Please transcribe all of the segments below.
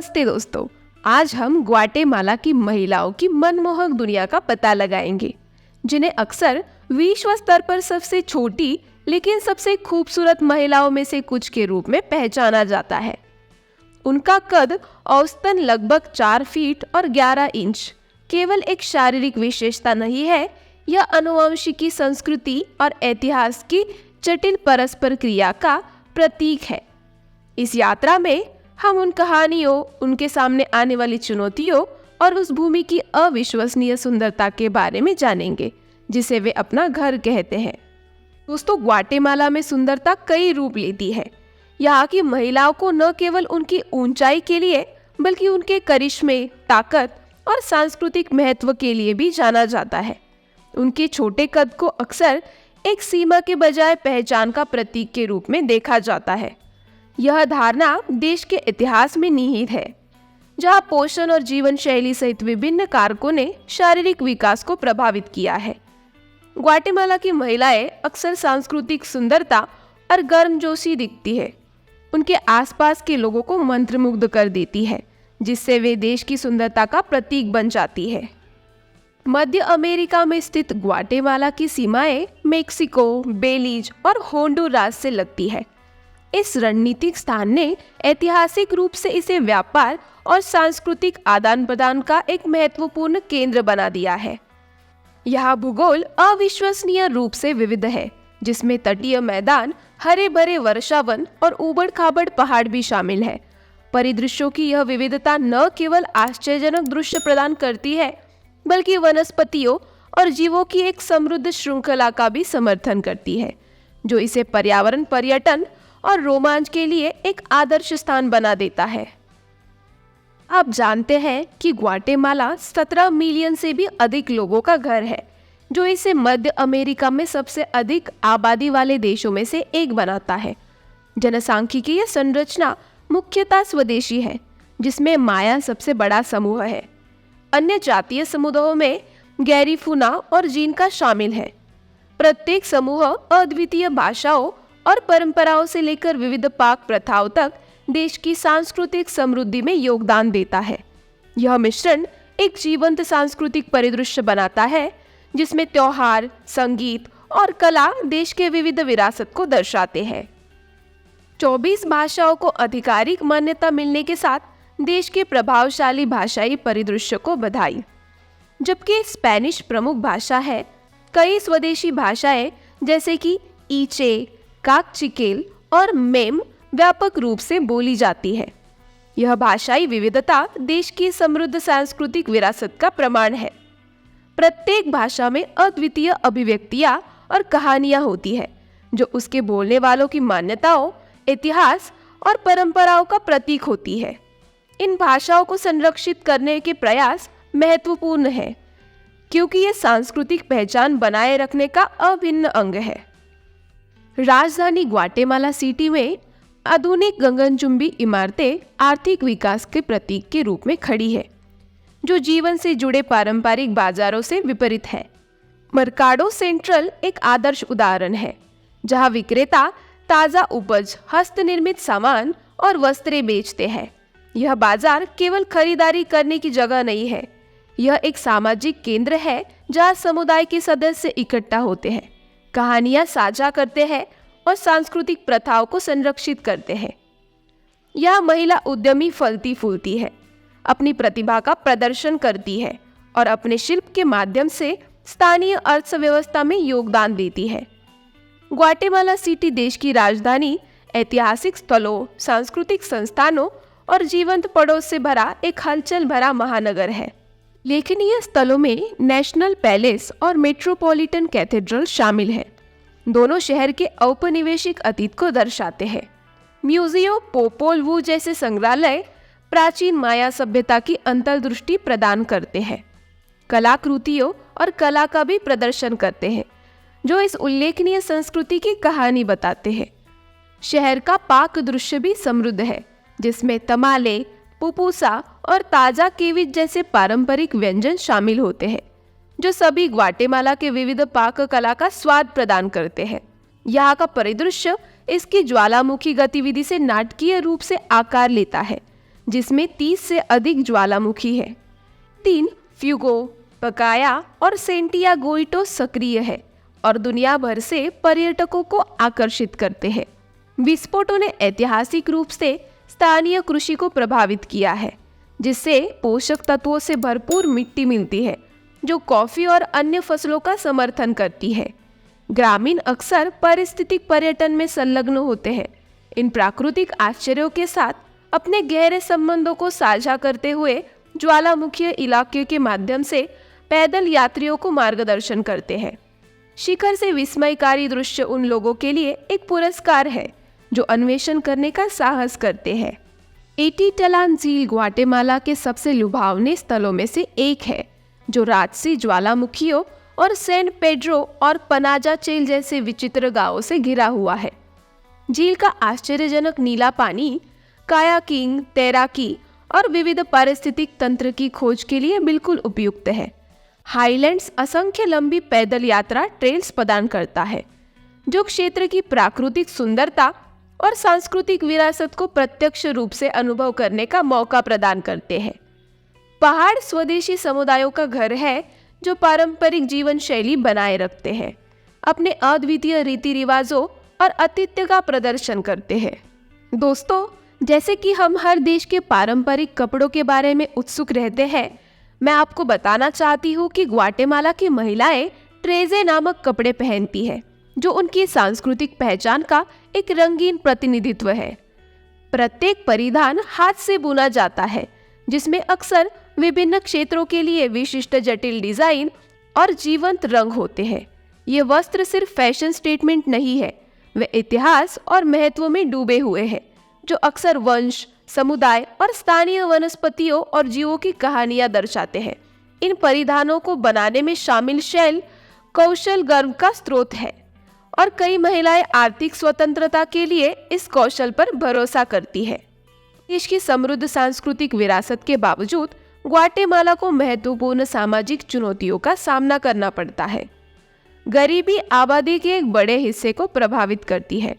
नमस्ते दोस्तों। आज हम ग्वाटेमाला की महिलाओं की मनमोहक दुनिया का पता लगाएंगे, जिन्हें अक्सर विश्व स्तर पर सबसे छोटी लेकिन सबसे खूबसूरत महिलाओं में से कुछ के रूप में पहचाना जाता है। उनका कद औसतन लगभग 4 फीट और 11 इंच केवल एक शारीरिक विशेषता नहीं है, यह आनुवंशिकी, संस्कृति और इतिहास की जटिल परस्पर क्रिया का प्रतीक है। इस यात्रा में हम उन कहानियों, उनके सामने आने वाली चुनौतियों और उस भूमि की अविश्वसनीय सुंदरता के बारे में जानेंगे जिसे वे अपना घर कहते हैं। दोस्तों, ग्वाटेमाला में सुंदरता कई रूप लेती है। यहाँ की महिलाओं को न केवल उनकी ऊंचाई के लिए बल्कि उनके करिश्मे, ताकत और सांस्कृतिक महत्व के लिए भी जाना जाता है। उनके छोटे कद को अक्सर एक सीमा के बजाय पहचान का प्रतीक के रूप में देखा जाता है। यह धारणा देश के इतिहास में निहित है, जहां पोषण और जीवन शैली सहित विभिन्न कारकों ने शारीरिक विकास को प्रभावित किया है। ग्वाटेमाला की महिलाएं अक्सर सांस्कृतिक सुंदरता और गर्मजोशी दिखती है। उनके आसपास के लोगों को मंत्रमुग्ध कर देती है, जिससे वे देश की सुंदरता का प्रतीक बन जाती है। मध्य अमेरिका में स्थित ग्वाटेमाला की सीमाएं मेक्सिको, बेलीज और होंडुरास से लगती है। इस रणनीतिक स्थान ने ऐतिहासिक रूप से इसे व्यापार और सांस्कृतिक आदान प्रदान का एक महत्वपूर्ण केंद्र बना दिया है। यह भूगोल अविश्वसनीय रूप से विविध है, जिसमें तटीय मैदान, हरे भरे वर्षावन और ऊबड़-खाबड़ पहाड़ भी शामिल है। परिदृश्यों की यह विविधता न केवल आश्चर्यजनक दृश्य प्रदान करती है, बल्कि वनस्पतियों और जीवों की एक समृद्ध श्रृंखला का भी समर्थन करती है, जो इसे पर्यावरण, पर्यटन और रोमांच के लिए एक आदर्श स्थान बना देता है। आप जानते हैं कि ग्वाटेमाला 17 मिलियन से भी अधिक लोगों का घर है, जो इसे मध्य अमेरिका में सबसे अधिक आबादी वाले देशों में से एक बनाता है। जनसांख्यिकीय संरचना मुख्यतः स्वदेशी है, जिसमें माया सबसे बड़ा समूह है। अन्य जातीय समुदायों में गैरीफुना और जीनका शामिल है। प्रत्येक समूह अद्वितीय भाषाओं और परंपराओं से लेकर विविध पाक प्रथाओं तक देश की सांस्कृतिक समृद्धि में योगदान देता है। यह मिश्रण एक जीवंत सांस्कृतिक परिदृश्य बनाता है, जिसमें त्योहार, संगीत और कला देश के विविध विरासत को दर्शाते हैं। 24 भाषाओं को आधिकारिक मान्यता मिलने के साथ देश के प्रभावशाली भाषाई परिदृश्य को बधाई। जबकि स्पेनिश प्रमुख भाषा है, कई स्वदेशी भाषाएं जैसे कि ईचे, काकचिकेल और मेम व्यापक रूप से बोली जाती है। यह भाषाई विविधता देश की समृद्ध सांस्कृतिक विरासत का प्रमाण है। प्रत्येक भाषा में अद्वितीय अभिव्यक्तियां और कहानियां होती है, जो उसके बोलने वालों की मान्यताओं, इतिहास और परंपराओं का प्रतीक होती है। इन भाषाओं को संरक्षित करने के प्रयास महत्वपूर्ण है, क्योंकि ये सांस्कृतिक पहचान बनाए रखने का अभिन्न अंग है। राजधानी ग्वाटेमाला सिटी में आधुनिक गगनचुंबी इमारतें आर्थिक विकास के प्रतीक के रूप में खड़ी है, जो जीवन से जुड़े पारंपरिक बाजारों से विपरीत है। मर्काडो सेंट्रल एक आदर्श उदाहरण है, जहां विक्रेता ताजा उपज, हस्तनिर्मित सामान और वस्त्रें बेचते हैं। यह बाजार केवल खरीदारी करने की जगह नहीं है, यह एक सामाजिक केंद्र है जहां समुदाय के सदस्य इकट्ठा होते हैं, कहानियां साझा करते हैं और सांस्कृतिक प्रथाओं को संरक्षित करते हैं। यह महिला उद्यमी फलती फूलती है, अपनी प्रतिभा का प्रदर्शन करती है और अपने शिल्प के माध्यम से स्थानीय अर्थव्यवस्था में योगदान देती है। ग्वाटेमाला सिटी देश की राजधानी, ऐतिहासिक स्थलों, सांस्कृतिक संस्थानों और जीवंत पड़ोस से भरा एक हलचल भरा महानगर है। लेखनीय स्थलों में नेशनल पैलेस और मेट्रोपॉलिटन कैथेड्रल शामिल है। दोनों शहर के औपनिवेशिक अतीत को दर्शाते हैं। म्यूजियो पोपोल वू जैसे संग्रहालय प्राचीन माया सभ्यता की अंतर्दृष्टि प्रदान करते हैं। कलाकृतियों और कला का भी प्रदर्शन करते हैं, जो इस उल्लेखनीय संस्कृति की कहानी बताते हैं। शहर का पाक दृश्य भी समृद्ध है, जिसमें तमाले, पुपुसा और ताजा केविच जैसे पारंपरिक व्यंजन शामिल होते हैं, जो सभी ग्वाटेमाला के विविध पाक कला का स्वाद प्रदान करते हैं। यहाँ का परिदृश्य इसकी ज्वालामुखी गतिविधि से नाटकीय रूप से आकार लेता है, जिसमें 30 से अधिक ज्वालामुखी है। 3 फ्यूगो, पकाया और सेंटियागोइटो सक्रिय है और दुनिया भर से पर्यटकों को आकर्षित करते हैं। विस्फोटों ने ऐतिहासिक रूप से स्थानीय कृषि को प्रभावित किया है, जिससे पोषक तत्वों से भरपूर मिट्टी मिलती है जो कॉफी और अन्य फसलों का समर्थन करती है। ग्रामीण अक्सर पारिस्थितिक पर्यटन में संलग्न होते हैं। इन प्राकृतिक आश्चर्यों के साथ अपने गहरे संबंधों को साझा करते हुए ज्वालामुखी इलाके के माध्यम से पैदल यात्रियों को मार्गदर्शन करते हैं। शिखर से विस्मयकारी दृश्य उन लोगों के लिए एक पुरस्कार है जो अन्वेषण करने का साहस करते हैं। एटिटलान झील ग्वाटेमाला के सबसे लुभावने स्थलों में से एक है, जो राजसी ज्वालामुखियों और सैन पेड्रो और पनाजाचेल जैसे विचित्र गांवों से घिरा हुआ है। झील का आश्चर्यजनक नीला पानी कायाकिंग, तैराकी और विविध पारिस्थितिक तंत्र की खोज के लिए बिल्कुल उपयुक्त है। हाईलैंड्स असंख्य लंबी पैदल यात्रा ट्रेल्स प्रदान करता है, जो क्षेत्र की प्राकृतिक सुंदरता और सांस्कृतिक विरासत को प्रत्यक्ष रूप से अनुभव करने का मौका प्रदान करते हैं। पहाड़ स्वदेशी समुदायों का घर है जो पारंपरिक जीवन शैली बनाए रखते हैं, अपने अद्वितीय रीति रिवाजों और आतिथ्य का प्रदर्शन करते हैं। दोस्तों, जैसे कि हम हर देश के पारंपरिक कपड़ों के बारे में उत्सुक रहते हैं, मैं आपको बताना चाहती हूँ कि ग्वाटेमाला की महिलाएं ट्रेजे नामक कपड़े पहनती है, जो उनकी सांस्कृतिक पहचान का एक रंगीन प्रतिनिधित्व है। प्रत्येक परिधान हाथ से बुना जाता है, जिसमें अक्सर विभिन्न क्षेत्रों के लिए विशिष्ट जटिल डिजाइन और जीवंत रंग होते हैं। ये वस्त्र सिर्फ फैशन स्टेटमेंट नहीं है, वे इतिहास और महत्व में डूबे हुए हैं, जो अक्सर वंश, समुदाय और स्थानीय वनस्पतियों और जीवों की कहानियां दर्शाते हैं। इन परिधानों को बनाने में शामिल शैल कौशल गर्व का स्रोत है और कई महिलाएं आर्थिक स्वतंत्रता के लिए इस कौशल पर भरोसा करती है। देश की समृद्ध सांस्कृतिक विरासत के बावजूद ग्वाटेमाला को महत्वपूर्ण सामाजिक चुनौतियों का सामना करना पड़ता है। गरीबी आबादी के एक बड़े हिस्से को प्रभावित करती है।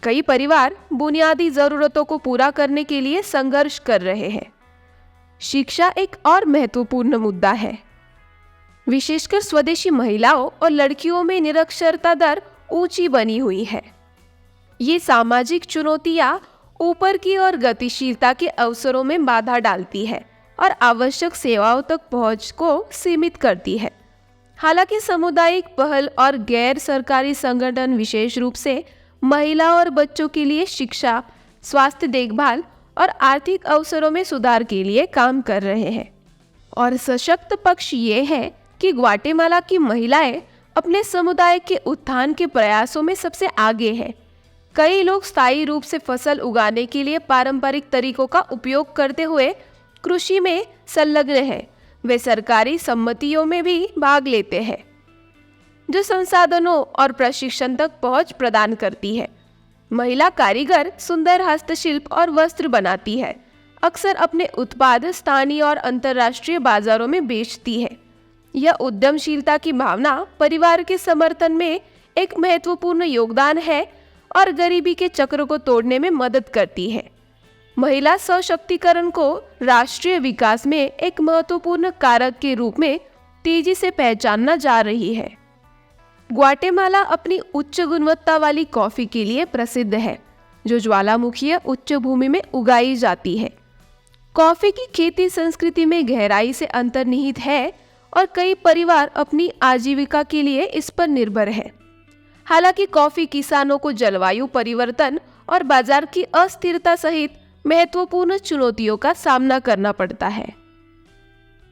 कई परिवार बुनियादी जरूरतों को पूरा करने के लिए संघर्ष कर रहे हैं। शिक्षा एक और महत्वपूर्ण मुद्दा है। विशेषकर स्वदेशी महिलाओं और लड़कियों में निरक्षरता दर ऊंची बनी हुई है। ये सामाजिक चुनौतियां ऊपर की ओर गतिशीलता के अवसरों में बाधा डालती है और आवश्यक सेवाओं तक पहुंच को सीमित करती है। हालांकि सामुदायिक पहल और गैर सरकारी संगठन विशेष रूप से महिला और बच्चों के लिए शिक्षा, स्वास्थ्य देखभाल और आर्थिक अवसरों में सुधार के लिए काम कर रहे हैं। और सशक्त पक्ष ये है कि ग्वाटेमाला की महिलाएं अपने समुदाय के उत्थान के प्रयासों में सबसे आगे हैं। कई लोग स्थायी रूप से फसल उगाने के लिए पारंपरिक तरीकों का उपयोग करते हुए कृषि में संलग्न हैं। वे सरकारी सम्मतियों में भी भाग लेते हैं, जो संसाधनों और प्रशिक्षण तक पहुंच प्रदान करती है। महिला कारीगर सुंदर हस्तशिल्प और वस्त्र बनाती है, अक्सर अपने उत्पाद स्थानीय और अंतर्राष्ट्रीय बाजारों में बेचती है। यह उद्यमशीलता की भावना परिवार के समर्थन में एक महत्वपूर्ण योगदान है और गरीबी के चक्र को तोड़ने में मदद करती है। महिला सशक्तिकरण को राष्ट्रीय विकास में एक महत्वपूर्ण कारक के रूप में तेजी से पहचानना जा रही है। ग्वाटेमाला अपनी उच्च गुणवत्ता वाली कॉफी के लिए प्रसिद्ध है, जो ज्वालामुखीय उच्च भूमि में उगाई जाती है। कॉफी की खेती संस्कृति में गहराई से अंतर्निहित है और कई परिवार अपनी आजीविका के लिए इस पर निर्भर है। हालांकि कॉफी किसानों को जलवायु परिवर्तन और बाजार की अस्थिरता सहित महत्वपूर्ण चुनौतियों का सामना करना पड़ता है।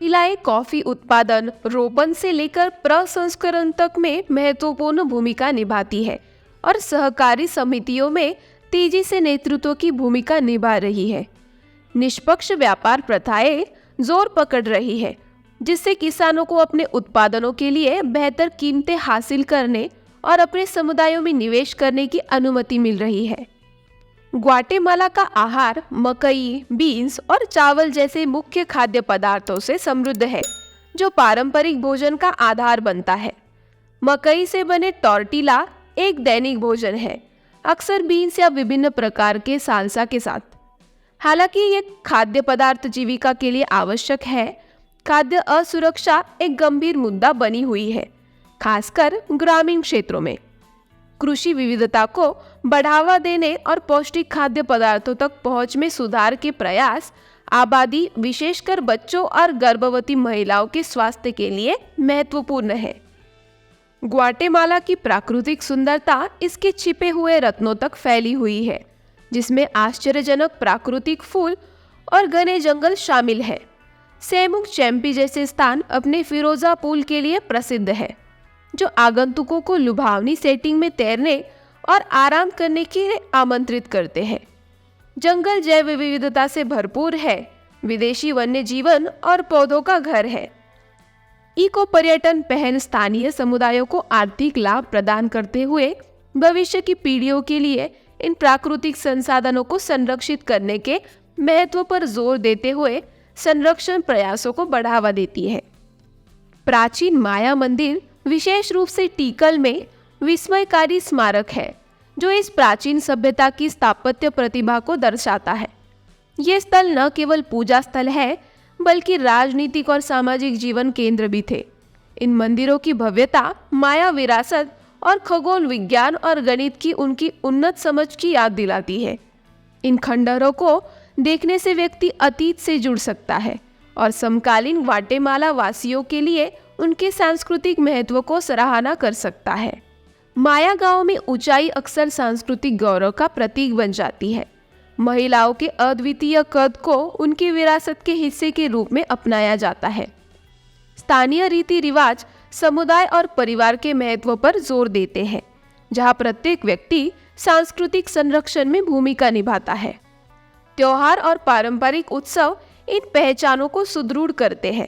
महिलाएं कॉफी उत्पादन, रोपण से लेकर प्रसंस्करण तक में महत्वपूर्ण भूमिका निभाती है और सहकारी समितियों में तेजी से नेतृत्व की भूमिका निभा रही है। निष्पक्ष व्यापार प्रथाएं जोर पकड़ रही है, जिससे किसानों को अपने उत्पादनों के लिए बेहतर कीमतें हासिल करने और अपने समुदायों में निवेश करने की अनुमति मिल रही है। ग्वाटेमाला का आहार मकई, बीन्स और चावल जैसे मुख्य खाद्य पदार्थों से समृद्ध है, जो पारंपरिक भोजन का आधार बनता है। मकई से बने टॉर्टिला एक दैनिक भोजन है, अक्सर बीन्स या विभिन्न प्रकार के साल्सा के साथ। हालांकि ये खाद्य पदार्थ जीविका के लिए आवश्यक है, खाद्य असुरक्षा एक गंभीर मुद्दा बनी हुई है, खासकर ग्रामीण क्षेत्रों में। कृषि विविधता को बढ़ावा देने और पौष्टिक खाद्य पदार्थों तक पहुंच में सुधार के प्रयास आबादी, विशेषकर बच्चों और गर्भवती महिलाओं के स्वास्थ्य के लिए महत्वपूर्ण है। ग्वाटेमाला की प्राकृतिक सुंदरता इसके छिपे हुए रत्नों तक फैली हुई है, जिसमें आश्चर्यजनक प्राकृतिक फूल और घने जंगल शामिल है। सेमुक चैम्पी जैसे स्थान अपने फिरोजा पूल के लिए प्रसिद्ध है, जो आगंतुकों को लुभावनी सेटिंग में तैरने और आराम करने के लिए आमंत्रित करते हैं। जंगल जैव विविधता से भरपूर है, विदेशी वन्य जीवन और पौधों का घर है। इको पर्यटन पहल स्थानीय समुदायों को आर्थिक लाभ प्रदान करते हुए भविष्य की पीढ़ियों के लिए इन प्राकृतिक संसाधनों को संरक्षित करने के महत्व पर जोर देते हुए संरक्षण प्रयासों को बढ़ावा देती है। प्राचीन माया मंदिर विशेष रूप से टीकल में विस्मयकारी स्मारक है, जो इस प्राचीन सभ्यता की स्थापत्य प्रतिभा को दर्शाता है। ये स्थल न केवल पूजा स्थल है, बल्कि राजनीतिक और सामाजिक जीवन केंद्र भी थे। इन मंदिरों की भव्यता माया विरासत और खगोल विज्ञान और गणित की उनकी उन्नत समझ की याद दिलाती है। इन खंडहरों को देखने से व्यक्ति अतीत से जुड़ सकता है और समकालीन ग्वाटेमाला वासियों के लिए उनके सांस्कृतिक महत्व को सराहना कर सकता है। माया गांव में ऊंचाई अक्सर सांस्कृतिक गौरव का प्रतीक बन जाती है। महिलाओं के अद्वितीय कद को उनकी विरासत के हिस्से के रूप में अपनाया जाता है। स्थानीय रीति रिवाज समुदाय और परिवार के महत्व पर जोर देते हैं, जहां प्रत्येक व्यक्ति सांस्कृतिक संरक्षण में भूमिका निभाता है। त्योहार और पारंपरिक उत्सव इन पहचानों को सुदृढ़ करते हैं,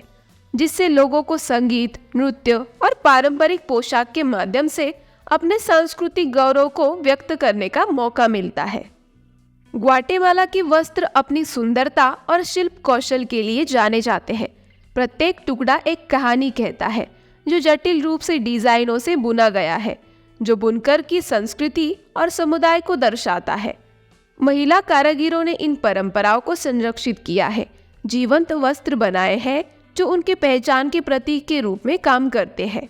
जिससे लोगों को संगीत, नृत्य और पारंपरिक पोशाक के माध्यम से अपने सांस्कृतिक गौरव को व्यक्त करने का मौका मिलता है। ग्वाटेमाला के वस्त्र अपनी सुंदरता और शिल्प कौशल के लिए जाने जाते हैं। प्रत्येक टुकड़ा एक कहानी कहता है, जो जटिल रूप से डिजाइनों से बुना गया है, जो बुनकर की संस्कृति और समुदाय को दर्शाता है। महिला कारीगरों ने इन परंपराओं को संरक्षित किया है, जीवंत वस्त्र बनाए हैं जो उनके पहचान के प्रतीक के रूप में काम करते हैं।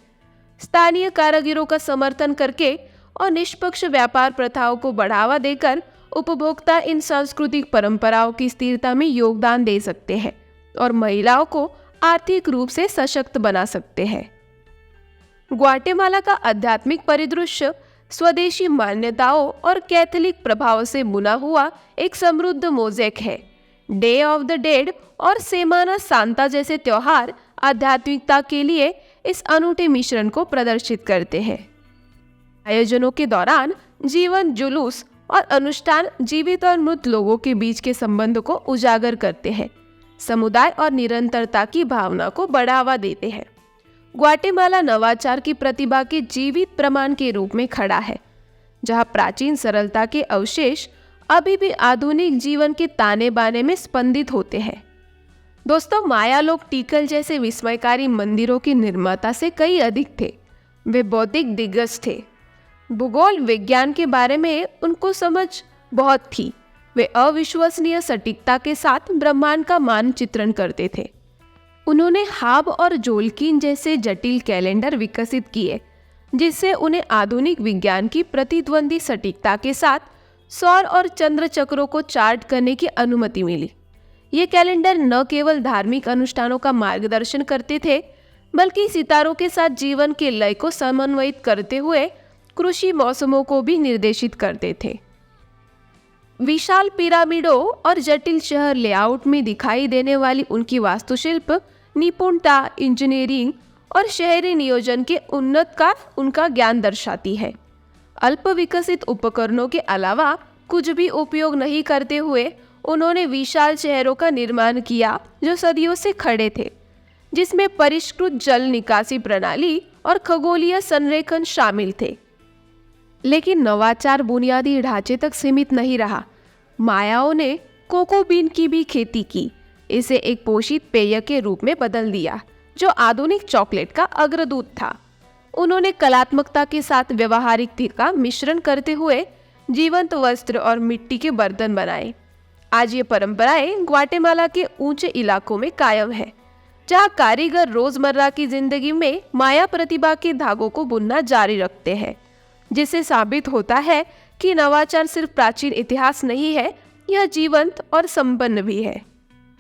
स्थानीय कारीगरों का समर्थन करके और निष्पक्ष व्यापार प्रथाओं को बढ़ावा देकर उपभोक्ता इन सांस्कृतिक परंपराओं की स्थिरता में योगदान दे सकते हैं और महिलाओं को आर्थिक रूप से सशक्त बना सकते हैं। ग्वाटेमाला का आध्यात्मिक परिदृश्य स्वदेशी मान्यताओं और कैथोलिक प्रभाव से बुना हुआ एक समृद्ध मोज़ेक है। डे ऑफ द डेड और सेमाना सांता जैसे त्योहार आध्यात्मिकता के लिए इस अनूठे मिश्रण को प्रदर्शित करते हैं। आयोजनों के दौरान जीवन जुलूस और अनुष्ठान जीवित और मृत लोगों के बीच के संबंध को उजागर करते हैं, समुदाय और निरंतरता की भावना को बढ़ावा देते हैं। ग्वाटेमाला नवाचार की प्रतिभा के जीवित प्रमाण के रूप में खड़ा है, जहां प्राचीन सरलता के अवशेष अभी भी आधुनिक जीवन के ताने बाने में स्पंदित होते हैं। दोस्तों, माया लोग टीकल जैसे विस्मयकारी मंदिरों के निर्माता से कई अधिक थे। वे बौद्धिक दिग्गज थे। भूगोल विज्ञान के बारे में उनको समझ बहुत थी। वे अविश्वसनीय सटीकता के साथ ब्रह्मांड का मानचित्रण करते थे। उन्होंने हाब और जोल्किन जैसे जटिल कैलेंडर विकसित किए, जिससे उन्हें आधुनिक विज्ञान की प्रतिद्वंदी सटीकता के साथ सौर और चंद्र चक्रों को चार्ट करने की अनुमति मिली। ये कैलेंडर न केवल धार्मिक अनुष्ठानों का मार्गदर्शन करते थे, बल्कि सितारों के साथ जीवन के लय को समन्वयित करते हुए कृषि मौसमों को भी निर्देशित करते थे। विशाल पिरामिडों और जटिल शहर लेआउट में दिखाई देने वाली उनकी वास्तुशिल्प निपुणता, इंजीनियरिंग और शहरी नियोजन के उन्नत का उनका ज्ञान दर्शाती है। अल्प विकसित उपकरणों के अलावा कुछ भी उपयोग नहीं करते हुए उन्होंने विशाल शहरों का निर्माण किया जो सदियों से खड़े थे, जिसमें परिष्कृत जल निकासी प्रणाली और खगोलीय संरेखन शामिल थे। लेकिन नवाचार बुनियादी ढांचे तक सीमित नहीं रहा। मायाओं ने कोको बीन की भी खेती की, इसे एक पोषित पेय के रूप में बदल दिया जो आधुनिक चॉकलेट का अग्रदूत था। उन्होंने कलात्मकता के साथ व्यवहारिकता का मिश्रण करते हुए जीवंत वस्त्र और मिट्टी के बर्तन बनाए। आज ये परंपराएं ग्वाटेमाला के ऊंचे इलाकों में कायम है, जहां कारीगर रोजमर्रा की जिंदगी में माया प्रतिभा के धागों को बुनना जारी रखते हैं, जिससे साबित होता है कि नवाचार सिर्फ प्राचीन इतिहास नहीं है, यह जीवंत और संपन्न भी है।